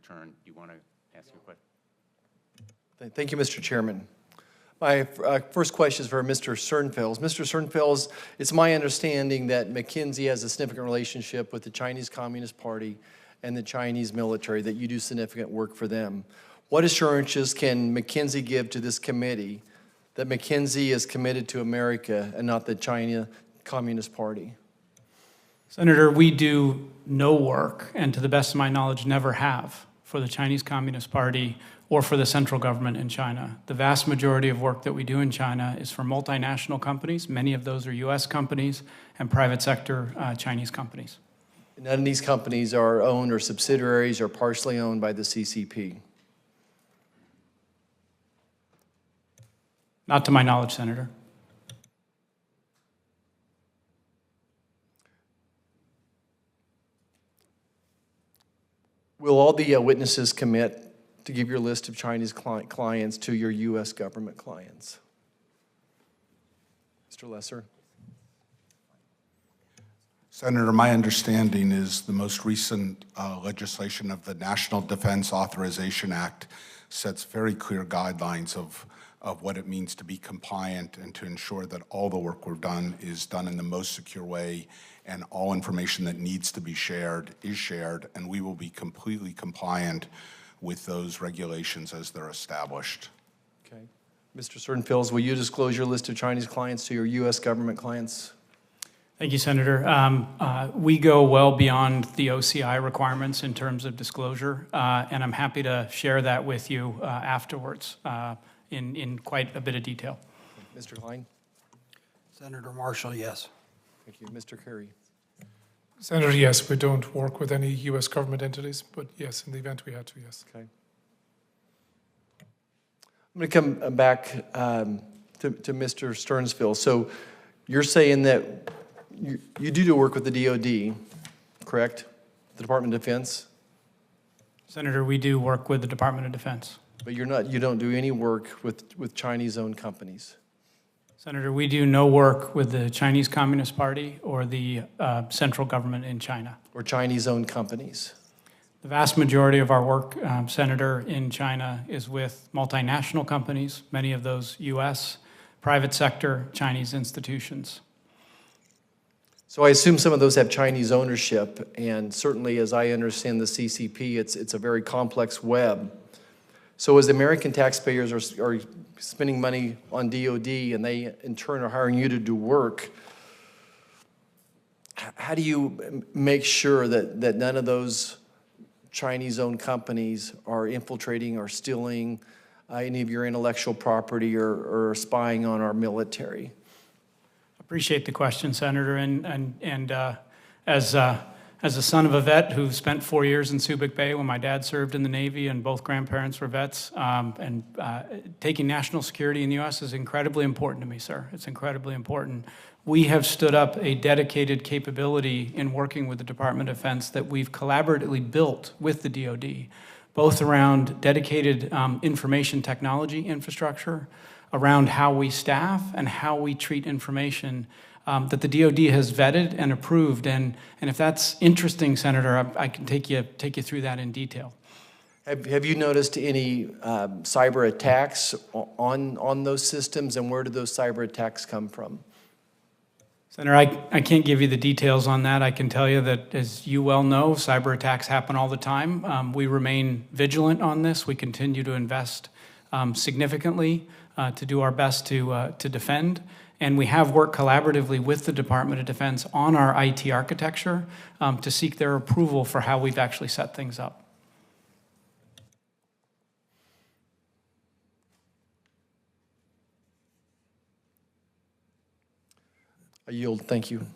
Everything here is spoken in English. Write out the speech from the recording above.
return. Do you want to ask your question? Thank you, Mr. Chairman. My first question is for Mr. Sternfels. Mr. Sternfels, it's my understanding that McKinsey has a significant relationship with the Chinese Communist Party and the Chinese military, that you do significant work for them. What assurances can McKinsey give to this committee that McKinsey is committed to America and not the China Communist Party? Senator, we do no work, and to the best of my knowledge, never have, for the Chinese Communist Party or for the central government in China. The vast majority of work that we do in China is for multinational companies. Many of those are US companies and private sector Chinese companies. None of these companies are owned or subsidiaries or partially owned by the CCP. Not to my knowledge, Senator. Will all the witnesses commit to give your list of Chinese clients to your U.S. government clients? Mr. Lesser. Senator, my understanding is the most recent legislation of the National Defense Authorization Act sets very clear guidelines of what it means to be compliant and to ensure that all the work we've done is done in the most secure way, and all information that needs to be shared is shared, and we will be completely compliant with those regulations as they're established. Okay. Mr. Sternfels, will you disclose your list of Chinese clients to your U.S. government clients? Thank you, Senator. We go well beyond the OCI requirements in terms of disclosure, and I'm happy to share that with you afterwards in quite a bit of detail. Mr. Klein? Senator Marshall, yes. Thank you. Mr. Curry? Senator, yes, we don't work with any U.S. government entities, but yes, in the event we had to, yes. Okay. I'm going to come back to Mr. Sternfels. So you're saying that you do work with the DOD, correct? The Department of Defense? Senator, we do work with the Department of Defense. But you don't do any work with Chinese-owned companies? Senator, we do no work with the Chinese Communist Party or the central government in China. Or Chinese-owned companies? The vast majority of our work, Senator, in China is with multinational companies, many of those U.S., private sector Chinese institutions. So I assume some of those have Chinese ownership, and certainly as I understand the CCP, it's a very complex web. So as American taxpayers are spending money on DOD and they in turn are hiring you to do work, how do you make sure that none of those Chinese-owned companies are infiltrating or stealing any of your intellectual property or spying on our military? Appreciate the question, Senator, and as a son of a vet who spent 4 years in Subic Bay when my dad served in the Navy and both grandparents were vets, taking national security in the U.S. is incredibly important to me, sir. It's incredibly important. We have stood up a dedicated capability in working with the Department of Defense that we've collaboratively built with the DoD, both around dedicated information technology infrastructure, around how we staff and how we treat information that the DoD has vetted and approved. And if that's interesting, Senator, I can take you through that in detail. Have you noticed any cyber attacks on those systems, and where do those cyber attacks come from? Senator, I can't give you the details on that. I can tell you that, as you well know, cyber attacks happen all the time. We remain vigilant on this. We continue to invest significantly to do our best to defend. And we have worked collaboratively with the Department of Defense on our IT architecture to seek their approval for how we've actually set things up. I yield. Thank you.